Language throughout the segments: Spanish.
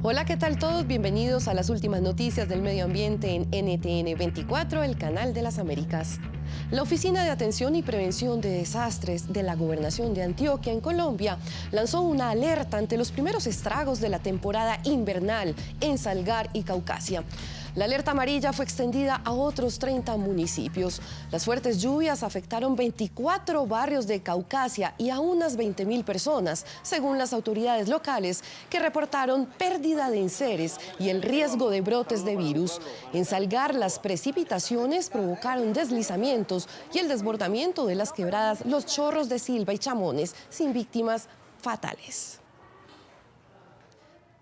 Hola, ¿qué tal todos? Bienvenidos a las últimas noticias del medio ambiente en NTN 24, el canal de las Américas. La Oficina de Atención y Prevención de Desastres de la Gobernación de Antioquia, en Colombia, lanzó una alerta ante los primeros estragos de la temporada invernal en Salgar y Caucasia. La alerta amarilla fue extendida a otros 30 municipios. Las fuertes lluvias afectaron 24 barrios de Caucasia y a unas 20.000 personas, según las autoridades locales, que reportaron pérdida de enseres y el riesgo de brotes de virus. En Salgar, las precipitaciones provocaron deslizamientos y el desbordamiento de las quebradas Los Chorros de Silva y Chamones, sin víctimas fatales.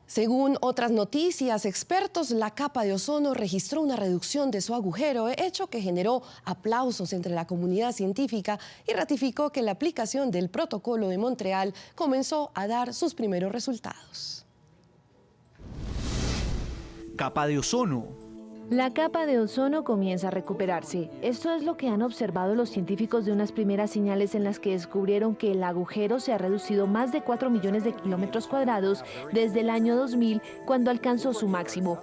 Según otras noticias, expertos, la capa de ozono registró una reducción de su agujero, hecho que generó aplausos entre la comunidad científica y ratificó que la aplicación del Protocolo de Montreal comenzó a dar sus primeros resultados. Capa de ozono. La capa de ozono comienza a recuperarse. Esto es lo que han observado los científicos de unas primeras señales en las que descubrieron que el agujero se ha reducido más de 4 millones de kilómetros cuadrados desde el año 2000, cuando alcanzó su máximo.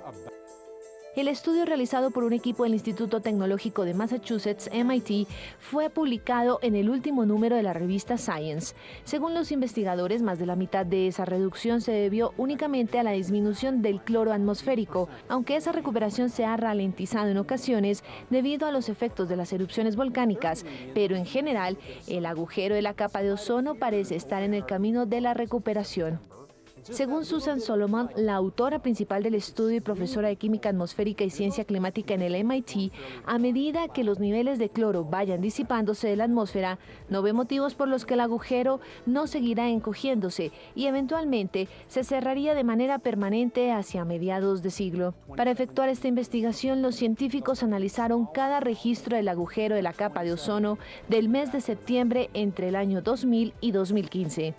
El estudio realizado por un equipo del Instituto Tecnológico de Massachusetts, MIT, fue publicado en el último número de la revista Science. Según los investigadores, más de la mitad de esa reducción se debió únicamente a la disminución del cloro atmosférico, aunque esa recuperación se ha ralentizado en ocasiones debido a los efectos de las erupciones volcánicas. Pero en general, el agujero de la capa de ozono parece estar en el camino de la recuperación. Según Susan Solomon, la autora principal del estudio y profesora de Química Atmosférica y Ciencia Climática en el MIT, a medida que los niveles de cloro vayan disipándose de la atmósfera, no ve motivos por los que el agujero no seguirá encogiéndose y eventualmente se cerraría de manera permanente hacia mediados de siglo. Para efectuar esta investigación, los científicos analizaron cada registro del agujero de la capa de ozono del mes de septiembre entre el año 2000 y 2015.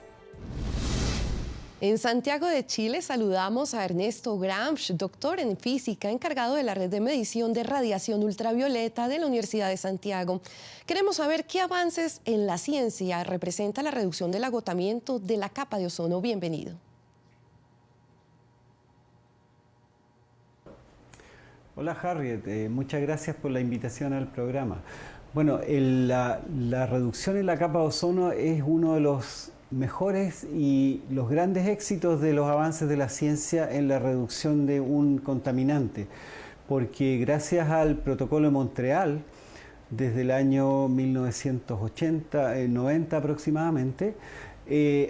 En Santiago de Chile saludamos a Ernesto Gramsch, doctor en física, encargado de la red de medición de radiación ultravioleta de la Universidad de Santiago. Queremos saber qué avances en la ciencia representa la reducción del agotamiento de la capa de ozono. Bienvenido. Hola Harriet, muchas gracias por la invitación al programa. Bueno, la reducción en la capa de ozono es uno de los mejores y los grandes éxitos de los avances de la ciencia en la reducción de un contaminante, porque gracias al Protocolo de Montreal, desde el año 1990 aproximadamente,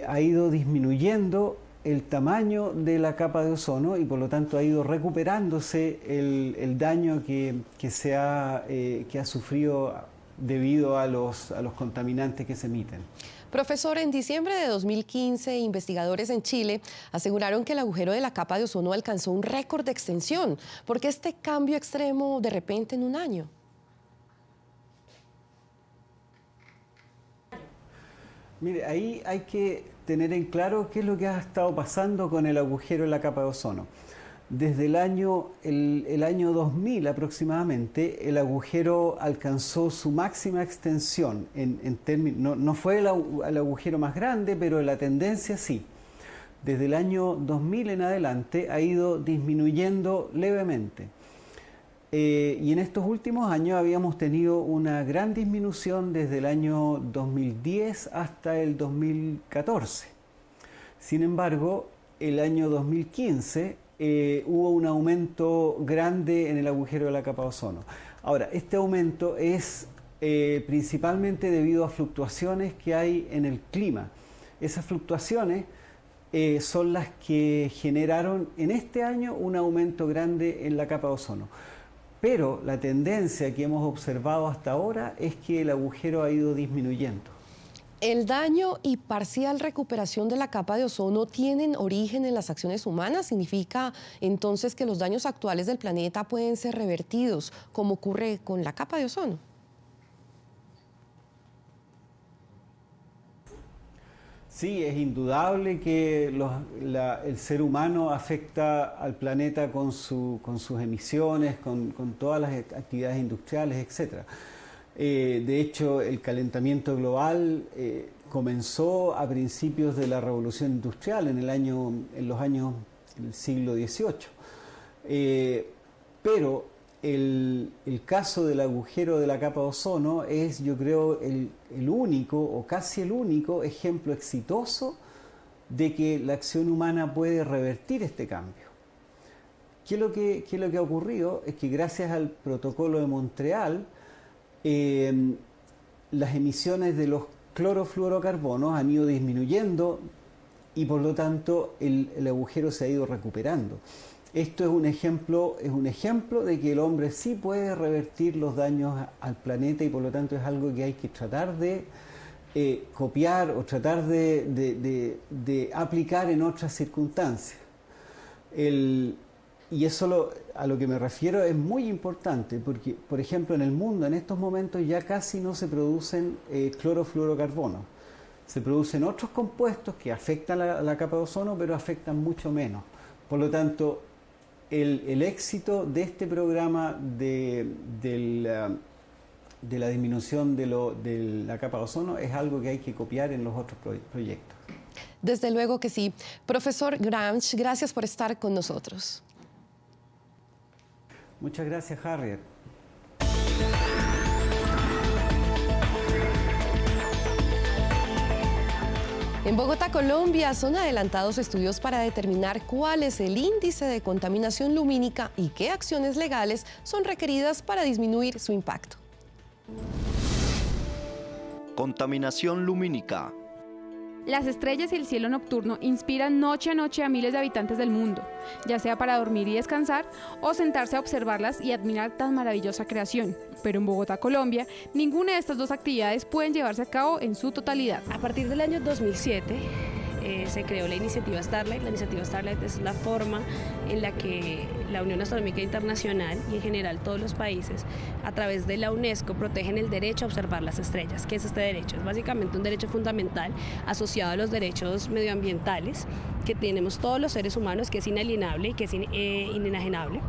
ha ido disminuyendo el tamaño de la capa de ozono y por lo tanto ha ido recuperándose el daño que ha sufrido debido a los contaminantes que se emiten. Profesor, en diciembre de 2015, investigadores en Chile aseguraron que el agujero de la capa de ozono alcanzó un récord de extensión. ¿Por qué este cambio extremo de repente en un año? Mire, ahí hay que tener en claro qué es lo que ha estado pasando con el agujero en la capa de ozono. Desde el año 2000 aproximadamente, el agujero alcanzó su máxima extensión. No fue el agujero más grande, pero la tendencia sí. Desde el año 2000 en adelante ha ido disminuyendo levemente. Y en estos últimos años habíamos tenido una gran disminución desde el año 2010 hasta el 2014. Sin embargo, el año 2015 hubo un aumento grande en el agujero de la capa de ozono. Ahora, este aumento es principalmente debido a fluctuaciones que hay en el clima. Esas fluctuaciones son las que generaron en este año un aumento grande en la capa de ozono. Pero la tendencia que hemos observado hasta ahora es que el agujero ha ido disminuyendo. ¿El daño y parcial recuperación de la capa de ozono tienen origen en las acciones humanas? ¿Significa entonces que los daños actuales del planeta pueden ser revertidos, como ocurre con la capa de ozono? Sí, es indudable que el ser humano afecta al planeta con sus emisiones, con todas las actividades industriales, etc. De hecho, el calentamiento global comenzó a principios de la revolución industrial, en los años el siglo XVIII. Pero el caso del agujero de la capa de ozono es, yo creo, el único o casi el único ejemplo exitoso de que la acción humana puede revertir este cambio. ¿Qué es lo que ha ocurrido? Es que gracias al protocolo de Montreal, las emisiones de los clorofluorocarbonos han ido disminuyendo y por lo tanto el agujero se ha ido recuperando. Esto es un ejemplo de que el hombre sí puede revertir los daños al planeta y por lo tanto es algo que hay que tratar de copiar o tratar de aplicar en otras circunstancias. Y eso a lo que me refiero es muy importante porque, por ejemplo, en el mundo en estos momentos ya casi no se producen clorofluorocarbonos. Se producen otros compuestos que afectan la capa de ozono, pero afectan mucho menos. Por lo tanto, el éxito de este programa de la disminución de la capa de ozono es algo que hay que copiar en los otros proyectos. Desde luego que sí. Profesor Gramsch, gracias por estar con nosotros. Muchas gracias, Harriet. En Bogotá, Colombia, son adelantados estudios para determinar cuál es el índice de contaminación lumínica y qué acciones legales son requeridas para disminuir su impacto. Contaminación lumínica. Las estrellas y el cielo nocturno inspiran noche a noche a miles de habitantes del mundo, ya sea para dormir y descansar o sentarse a observarlas y admirar tan maravillosa creación. Pero en Bogotá, Colombia, ninguna de estas dos actividades pueden llevarse a cabo en su totalidad. A partir del año 2007 se creó la iniciativa Starlight. La iniciativa Starlight es la forma en la que la Unión Astronómica Internacional y en general todos los países a través de la UNESCO protegen el derecho a observar las estrellas. ¿Qué es este derecho? Es básicamente un derecho fundamental asociado a los derechos medioambientales que tenemos todos los seres humanos, que es inalienable y que es inenajenable.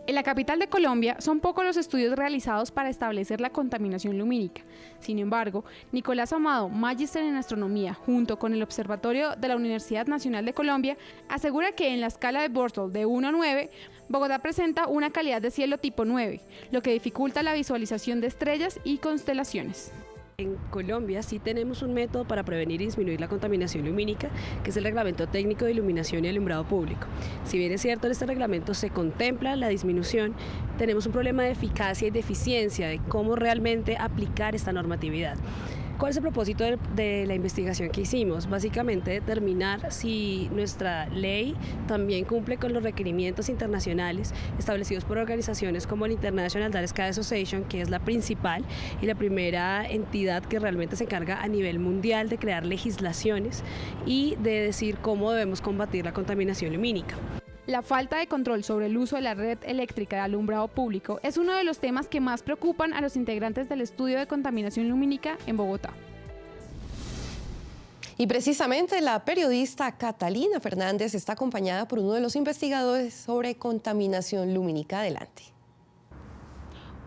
En la capital de Colombia son pocos los estudios realizados para establecer la contaminación lumínica. Sin embargo, Nicolás Amado, magíster en astronomía, junto con el Observatorio de la Universidad Nacional de Colombia, asegura que en la escala de Bortle de 1 a 9, Bogotá presenta una calidad de cielo tipo 9, lo que dificulta la visualización de estrellas y constelaciones. En Colombia sí tenemos un método para prevenir y disminuir la contaminación lumínica, que es el Reglamento Técnico de Iluminación y Alumbrado Público. Si bien es cierto, en este reglamento se contempla la disminución, tenemos un problema de eficacia y de eficiencia de cómo realmente aplicar esta normatividad. ¿Cuál es el propósito de la investigación que hicimos? Básicamente determinar si nuestra ley también cumple con los requerimientos internacionales establecidos por organizaciones como el International Data Sky Association, que es la principal y la primera entidad que realmente se encarga a nivel mundial de crear legislaciones y de decir cómo debemos combatir la contaminación lumínica. La falta de control sobre el uso de la red eléctrica de alumbrado público es uno de los temas que más preocupan a los integrantes del estudio de contaminación lumínica en Bogotá. Y precisamente la periodista Catalina Fernández está acompañada por uno de los investigadores sobre contaminación lumínica. Adelante.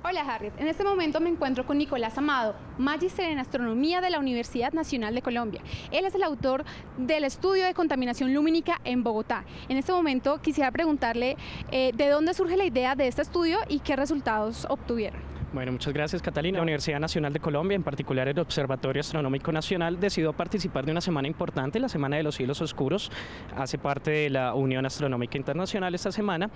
Hola Harriet, en este momento me encuentro con Nicolás Amado, magíster en astronomía de la Universidad Nacional de Colombia. Él es el autor del estudio de contaminación lumínica en Bogotá. En este momento quisiera preguntarle de dónde surge la idea de este estudio y qué resultados obtuvieron. Bueno, muchas gracias Catalina. La Universidad Nacional de Colombia, en particular el Observatorio Astronómico Nacional, decidió participar de una semana importante, la Semana de los Cielos Oscuros. Hace parte de la Unión Astronómica Internacional esta semana,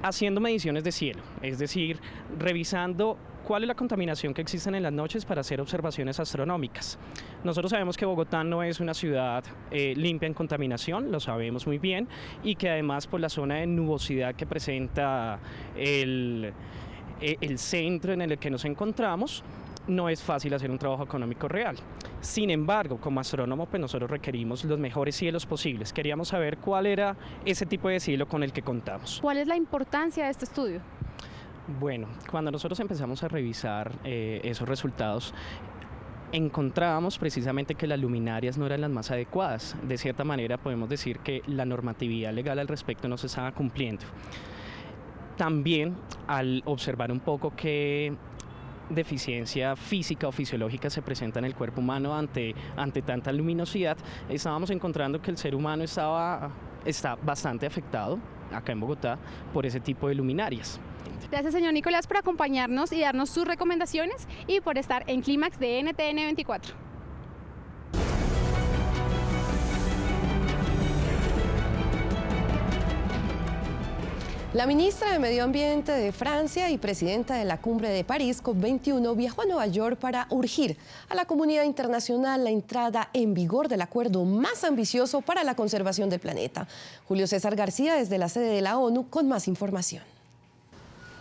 haciendo mediciones de cielo, es decir, revisando cuál es la contaminación que existe en las noches para hacer observaciones astronómicas. Nosotros sabemos que Bogotá no es una ciudad limpia en contaminación, lo sabemos muy bien, y que además por la zona de nubosidad que presenta el centro en el que nos encontramos, no es fácil hacer un trabajo económico real. Sin embargo, como astrónomo, pues nosotros requerimos los mejores cielos posibles. Queríamos saber cuál era ese tipo de cielo con el que contamos. ¿Cuál es la importancia de este estudio? Bueno, cuando nosotros empezamos a revisar esos resultados, encontrábamos precisamente que las luminarias no eran las más adecuadas. De cierta manera podemos decir que la normatividad legal al respecto no se estaba cumpliendo. También al observar un poco que deficiencia física o fisiológica se presenta en el cuerpo humano ante tanta luminosidad, estábamos encontrando que el ser humano estaba está bastante afectado acá en Bogotá por ese tipo de luminarias. Gracias, señor Nicolás, por acompañarnos y darnos sus recomendaciones y por estar en Clímax de NTN 24. La ministra de Medio Ambiente de Francia y presidenta de la Cumbre de París, COP21, viajó a Nueva York para urgir a la comunidad internacional la entrada en vigor del acuerdo más ambicioso para la conservación del planeta. Julio César García, desde la sede de la ONU, con más información.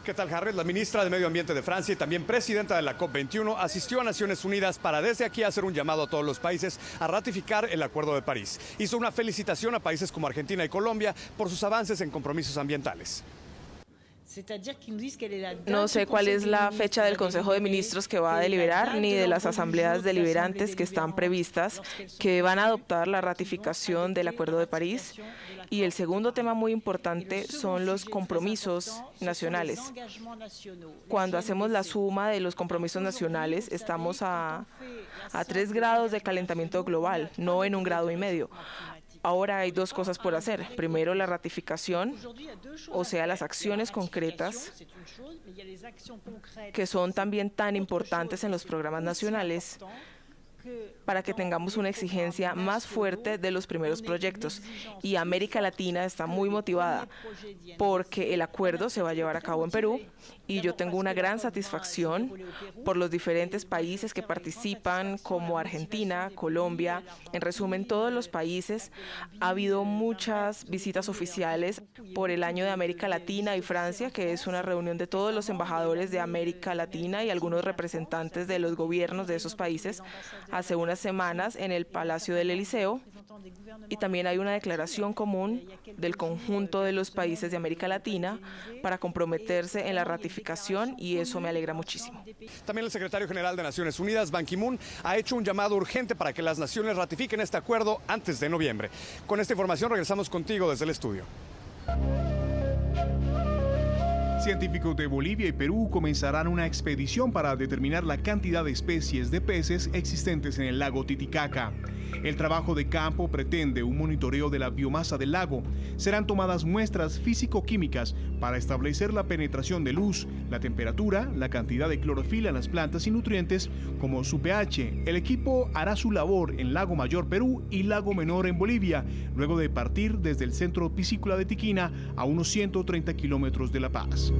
¿Qué tal, Harriet? La ministra de Medio Ambiente de Francia y también presidenta de la COP21 asistió a Naciones Unidas para desde aquí hacer un llamado a todos los países a ratificar el Acuerdo de París. Hizo una felicitación a países como Argentina y Colombia por sus avances en compromisos ambientales. No sé cuál es la fecha del Consejo de Ministros que va a deliberar, ni de las asambleas deliberantes que están previstas, que van a adoptar la ratificación del Acuerdo de París. Y el segundo tema muy importante son los compromisos nacionales. Cuando hacemos la suma de los compromisos nacionales, estamos a 3 grados de calentamiento global, no en 1,5 grados. Ahora hay 2 cosas por hacer. Primero, la ratificación, o sea, las acciones concretas, que son también tan importantes en los programas nacionales, para que tengamos una exigencia más fuerte de los primeros proyectos. Y América Latina está muy motivada porque el acuerdo se va a llevar a cabo en Perú y yo tengo una gran satisfacción por los diferentes países que participan, como Argentina, Colombia, en resumen todos los países. Ha habido muchas visitas oficiales por el Año de América Latina y Francia, que es una reunión de todos los embajadores de América Latina y algunos representantes de los gobiernos de esos países hace unas semanas en el Palacio del Eliseo, y también hay una declaración común del conjunto de los países de América Latina para comprometerse en la ratificación, y eso me alegra muchísimo. También el secretario general de Naciones Unidas, Ban Ki-moon, ha hecho un llamado urgente para que las naciones ratifiquen este acuerdo antes de noviembre. Con esta información regresamos contigo desde el estudio. Científicos de Bolivia y Perú comenzarán una expedición para determinar la cantidad de especies de peces existentes en el lago Titicaca. El trabajo de campo pretende un monitoreo de la biomasa del lago. Serán tomadas muestras físico-químicas para establecer la penetración de luz, la temperatura, la cantidad de clorofila en las plantas y nutrientes, como su pH. El equipo hará su labor en Lago Mayor, Perú, y Lago Menor en Bolivia, luego de partir desde el centro piscícola de Tiquina a unos 130 kilómetros de La Paz.